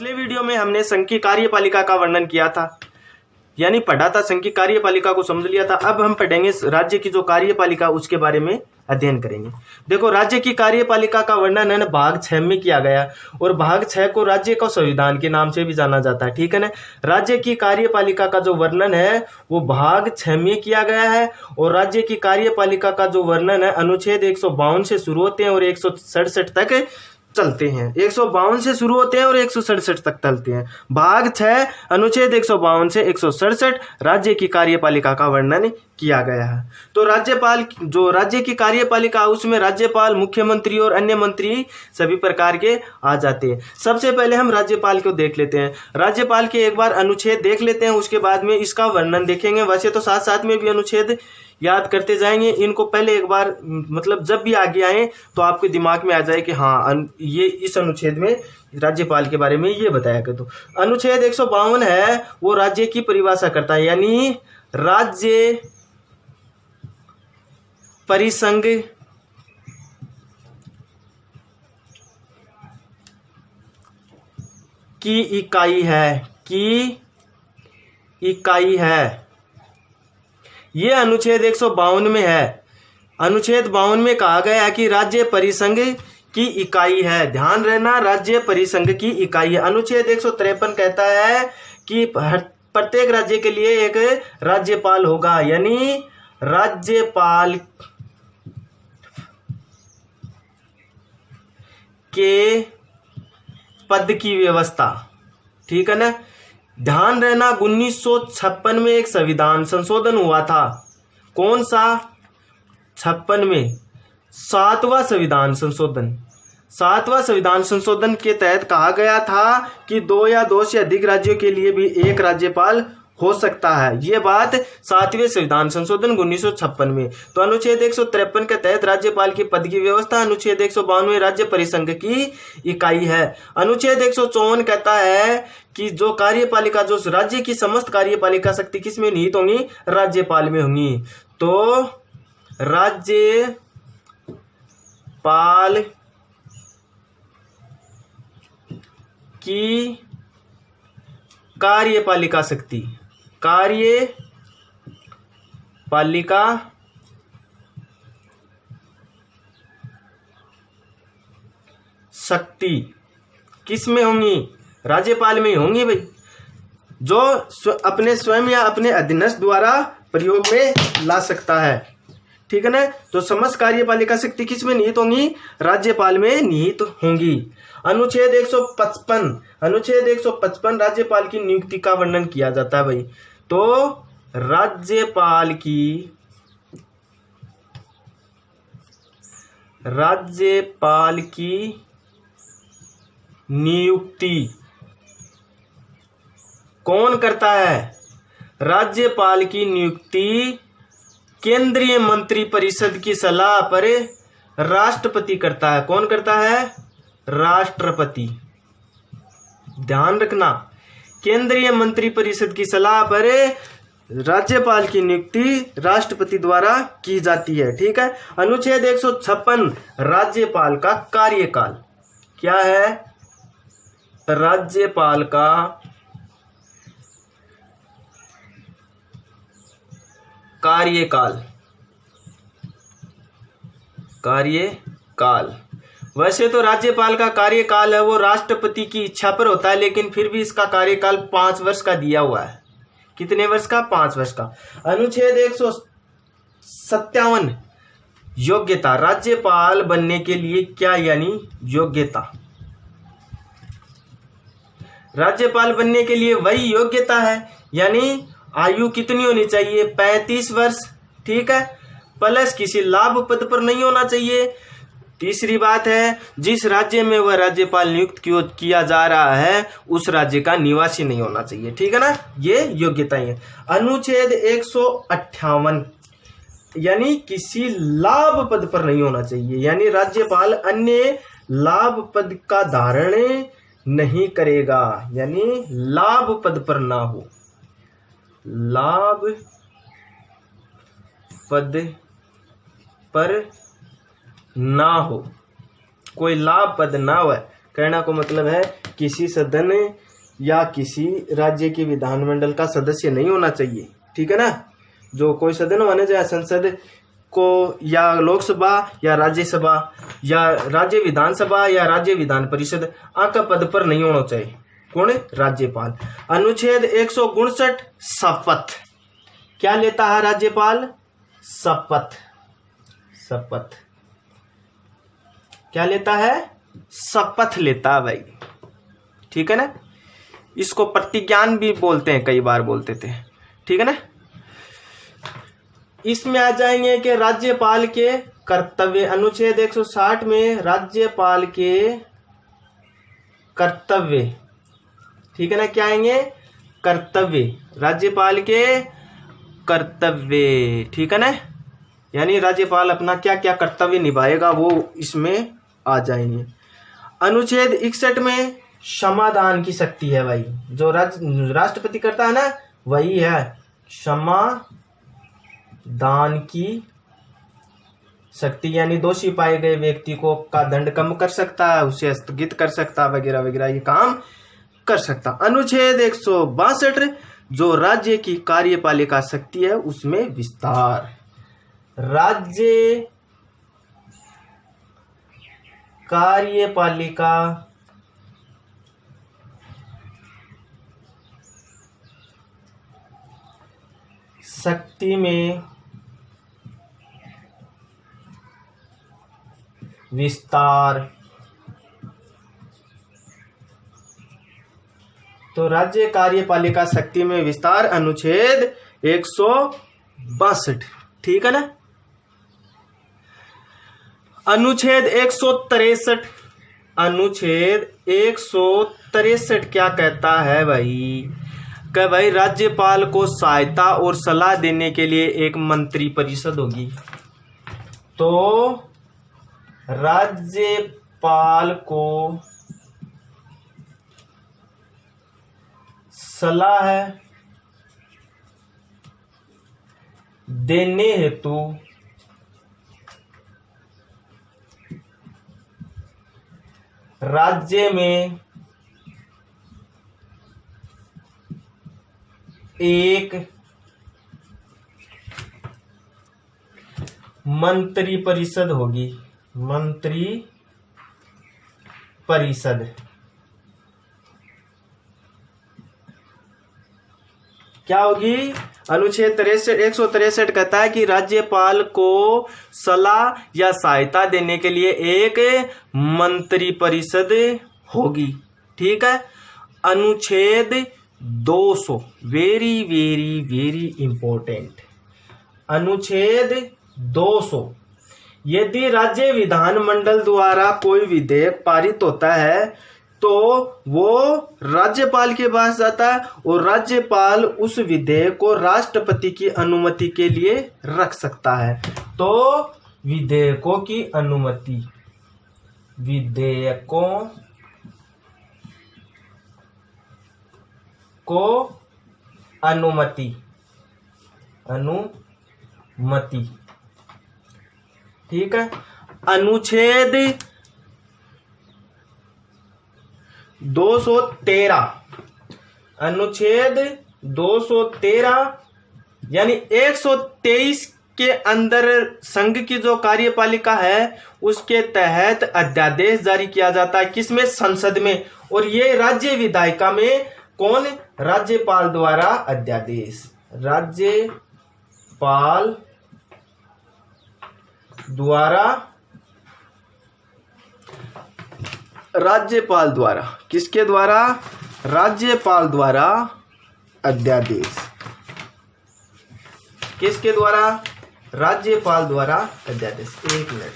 पिछले वीडियो में हमने संघ की कार्यपालिका का वर्णन किया था, यानी पढ़ा था, संघ की कार्यपालिका को समझ लिया था। अब हम पढ़ेंगे राज्य की जो कार्यपालिका उसके बारे में अध्ययन करेंगे। देखो, राज्य की कार्यपालिका का वर्णन है ना भाग 6 में किया गया, और भाग 6 को राज्य का संविधान के नाम से भी जाना जाता है। ठीक है ना। राज्य की कार्यपालिका का जो वर्णन है वो भाग 6 में किया गया है, और राज्य की कार्यपालिका का जो वर्णन है अनुच्छेद 152 से शुरू होते हैं और 167 तक चलते हैं। 152 से शुरू होते हैं और 167 तक चलते हैं। भाग 6 अनुच्छेद 152 से 167 राज्य की कार्यपालिका का वर्णन किया गया है। तो राज्यपाल, जो राज्य की कार्यपालिका उसमें राज्यपाल, मुख्यमंत्री और अन्य मंत्री सभी प्रकार के आ जाते हैं। सबसे पहले हम राज्यपाल को देख लेते हैं। राज्यपाल के एक बार अनुच्छेद देख लेते हैं, उसके बाद में इसका वर्णन देखेंगे। वैसे तो साथ साथ में भी अनुच्छेद याद करते जाएंगे, इनको पहले एक बार मतलब जब भी आगे आए तो आपके दिमाग में आ जाए कि हाँ ये इस अनुच्छेद में राज्यपाल के बारे में ये बताया गया। तो अनुच्छेद 152 है वो राज्य की परिभाषा करता है, यानी राज्य परिसंघ की इकाई है। ये अनुच्छेद 152 में है। अनुच्छेद 52 में कहा गया है कि राज्य परिसंघ की इकाई है। ध्यान रहना, राज्य परिसंघ की इकाई है। अनुच्छेद 153 कहता है कि प्रत्येक राज्य के लिए एक राज्यपाल होगा, यानी राज्यपाल के पद की व्यवस्था। ठीक है ना। ध्यान रहना, 1956 में एक संविधान संशोधन हुआ था। कौन सा? 56 में 7वां संविधान संशोधन। 7वां संविधान संशोधन के तहत कहा गया था कि 2 या 2 से अधिक राज्यों के लिए भी एक राज्यपाल हो सकता है। ये बात 7वें संविधान संशोधन 1956 में। तो अनुच्छेद 153 के तहत राज्यपाल के पद की व्यवस्था। अनुच्छेद 152 राज्य परिसंघ की इकाई है। अनुच्छेद 154 कहता है कि जो कार्यपालिका, जो राज्य की समस्त कार्यपालिका शक्ति किसमें निहित होंगी? राज्यपाल में होंगी। तो राज्यपाल की कार्यपालिका शक्ति, कार्यपालिका शक्ति किस में होंगी? राज्यपाल में होंगी भाई, जो अपने स्वयं या अपने अधीनस्थ द्वारा प्रयोग में ला सकता है। ठीक है ना। तो समस्त कार्यपालिका शक्ति किस में निहित होंगी? राज्यपाल में निहित होंगी। अनुच्छेद 155 राज्यपाल की नियुक्ति का वर्णन किया जाता है भाई। तो राज्यपाल की नियुक्ति कौन करता है? राज्यपाल की नियुक्ति केंद्रीय मंत्रिपरिषद की सलाह पर राष्ट्रपति करता है। कौन करता है? राष्ट्रपति। ध्यान रखना, केंद्रीय मंत्रिपरिषद की सलाह पर राज्यपाल की नियुक्ति राष्ट्रपति द्वारा की जाती है। ठीक है। अनुच्छेद 156 राज्यपाल का कार्यकाल क्या है? राज्यपाल का कार्यकाल। वैसे तो राज्यपाल का कार्यकाल है वो राष्ट्रपति की इच्छा पर होता है, लेकिन फिर भी इसका कार्यकाल 5 वर्ष का दिया हुआ है। कितने वर्ष का? 5 वर्ष का। अनुच्छेद 157 योग्यता, राज्यपाल बनने के लिए क्या, यानी योग्यता। राज्यपाल बनने के लिए वही योग्यता है, यानी आयु कितनी होनी चाहिए? 35 वर्ष। ठीक है। प्लस किसी लाभ पद पर नहीं होना चाहिए। तीसरी बात है, जिस राज्य में वह राज्यपाल नियुक्त किया जा रहा है उस राज्य का निवासी नहीं होना चाहिए। ठीक है ना। ये योग्यताएं है। अनुच्छेद 158 यानी किसी लाभ पद पर नहीं होना चाहिए, यानी राज्यपाल अन्य लाभ पद का धारण नहीं करेगा, यानी लाभ पद पर ना हो। लाभ पद पर ना हो, कोई लाभ पद ना हो। कहना को मतलब है किसी सदन या किसी राज्य के विधानमंडल का सदस्य नहीं होना चाहिए, ठीक है ना। जो कोई सदन होने चाहे संसद को या लोकसभा या राज्यसभा या राज्य विधानसभा या राज्य विधान परिषद आका पद पर नहीं होना चाहिए। कौन? राज्यपाल। अनुच्छेद 159 शपथ। क्या लेता है राज्यपाल? शपथ। शपथ क्या लेता है? शपथ लेता है भाई, ठीक है ना। इसको प्रतिज्ञान भी बोलते हैं, कई बार बोलते थे, ठीक है ना। इसमें आ जाएंगे कि राज्यपाल के कर्तव्य। अनुच्छेद 160 में राज्यपाल के कर्तव्य, ठीक है ना। क्या आएंगे? कर्तव्य। राज्यपाल के कर्तव्य, ठीक है ना। यानी राज्यपाल अपना क्या क्या कर्तव्य निभाएगा वो इसमें आ जाएंगे। अनुच्छेद 61 में क्षमादान की शक्ति है भाई। जो राष्ट्रपति करता है ना, वही है क्षमा दान की शक्ति। यानी दोषी पाए गए व्यक्ति को का दंड कम कर सकता है, उसे स्थगित कर सकता है, वगैरह वगैरह ये काम कर सकता। अनुच्छेद 162 जो राज्य की कार्यपालिका शक्ति है उसमें विस्तार। राज्य कार्यपालिका शक्ति में विस्तार। तो राज्य कार्यपालिका शक्ति में विस्तार अनुच्छेद 162, ठीक है ना। अनुच्छेद 163। अनुच्छेद 163 क्या कहता है भाई? कि भाई राज्यपाल को सहायता और सलाह देने के लिए एक मंत्री परिषद होगी। तो राज्यपाल को सलाह देने हेतु राज्य में एक मंत्री परिषद होगी। मंत्री परिषद क्या होगी? अनुच्छेद 163 कहता है कि राज्यपाल को सलाह या सहायता देने के लिए एक मंत्री परिषद होगी, ठीक है। अनुच्छेद 200 वेरी वेरी वेरी इंपॉर्टेंट। अनुच्छेद 200 यदि राज्य विधानमंडल द्वारा कोई विधेयक पारित होता है तो वो राज्यपाल के पास जाता है और राज्यपाल उस विधेयक को राष्ट्रपति की अनुमति के लिए रख सकता है। तो विधेयकों की अनुमति, विधेयकों को अनुमति, अनुमति, ठीक है। अनुच्छेद 213, अनुच्छेद 213 यानी 123 के अंदर संघ की जो कार्यपालिका है उसके तहत अध्यादेश जारी किया जाता है। किसमें? संसद में। और ये राज्य विधायिका में कौन? राज्यपाल द्वारा अध्यादेश। राज्यपाल द्वारा, राज्यपाल द्वारा, किसके द्वारा? राज्यपाल द्वारा अध्यादेश। किसके द्वारा? राज्यपाल द्वारा अध्यादेश। एक मिनट,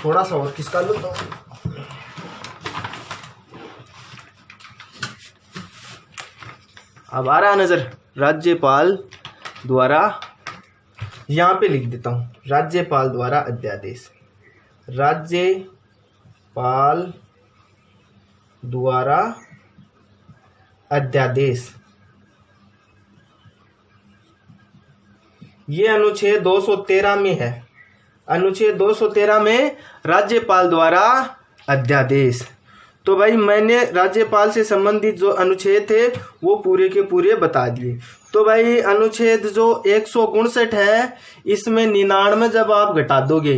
थोड़ा सा और किसका लो तो। अब आ रहा नजर? राज्यपाल द्वारा, यहां पे लिख देता हूं, राज्यपाल द्वारा अध्यादेश। राज्यपाल द्वारा अध्यादेश, ये अनुच्छेद 213 में है। अनुच्छेद 213 में राज्यपाल द्वारा अध्यादेश। तो भाई मैंने राज्यपाल से संबंधित जो अनुच्छेद थे वो पूरे के पूरे बता दिए। तो भाई अनुच्छेद जो 159 है, इसमें 99 जब आप घटा दोगे,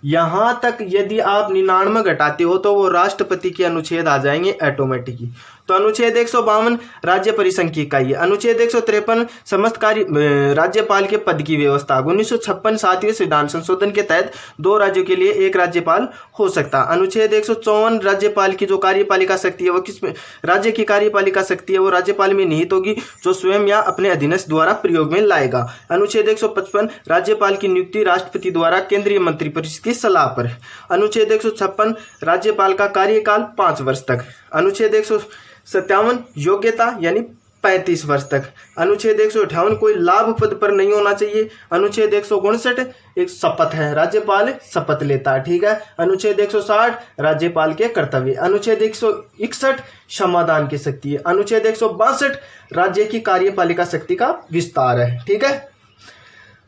यहाँ तक यदि आप 99 घटाते हो तो वो राष्ट्रपति के अनुच्छेद आ जाएंगे ऑटोमेटिकली। तो अनुच्छेद 152 राज्य परिसंघ की इकाई है। अनुच्छेद 153 समस्त कार्य राज्यपाल के पद की व्यवस्था। 1956 7वें संविधान संशोधन के तहत 2 राज्यों के लिए 1 राज्यपाल हो सकता। अनुच्छेद 154 राज्यपाल की जो कार्यपालिका शक्ति है वो किस राज्य की कार्यपालिका शक्ति है वो राज्यपाल में निहित होगी, जो स्वयं या अपने अधीनस्थ द्वारा प्रयोग में लाएगा। अनुच्छेद 155 राज्यपाल की नियुक्ति राष्ट्रपति द्वारा केंद्रीय मंत्रिपरिषद की सलाह पर। अनुच्छेद 156 राज्यपाल का कार्यकाल 5 वर्ष तक। अनुच्छेद 157 योग्यता यानी 35 वर्ष तक। अनुच्छेद 158 कोई लाभ पद पर नहीं होना चाहिए। अनुच्छेद 159 एक शपथ है, राज्यपाल शपथ लेता है, ठीक है। अनुच्छेद 160 राज्यपाल के कर्तव्य। अनुच्छेद 161 क्षमादान की शक्ति है। अनुच्छेद 162 राज्य की कार्यपालिका शक्ति का विस्तार है, ठीक है।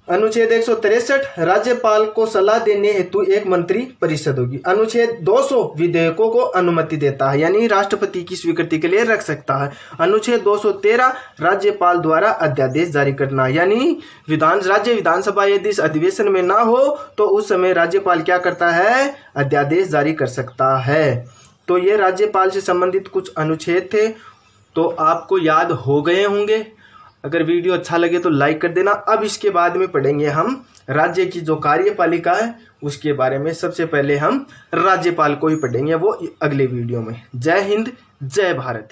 अनुच्छेद 163 राज्यपाल को सलाह देने हेतु एक मंत्री परिषद होगी। अनुच्छेद 200 विधेयकों को अनुमति देता है, यानी राष्ट्रपति की स्वीकृति के लिए रख सकता है। अनुच्छेद 213 राज्यपाल द्वारा अध्यादेश जारी करना, यानी राज्य विधानसभा यदि इस अधिवेशन में ना हो तो उस समय राज्यपाल क्या करता है, अध्यादेश जारी कर सकता है। तो ये राज्यपाल से संबंधित कुछ अनुच्छेद थे, तो आपको याद हो गए होंगे। अगर वीडियो अच्छा लगे तो लाइक कर देना। अब इसके बाद में पढ़ेंगे हम राज्य की जो कार्यपालिका है उसके बारे में। सबसे पहले हम राज्यपाल को ही पढ़ेंगे, वो अगले वीडियो में। जय हिंद, जय भारत।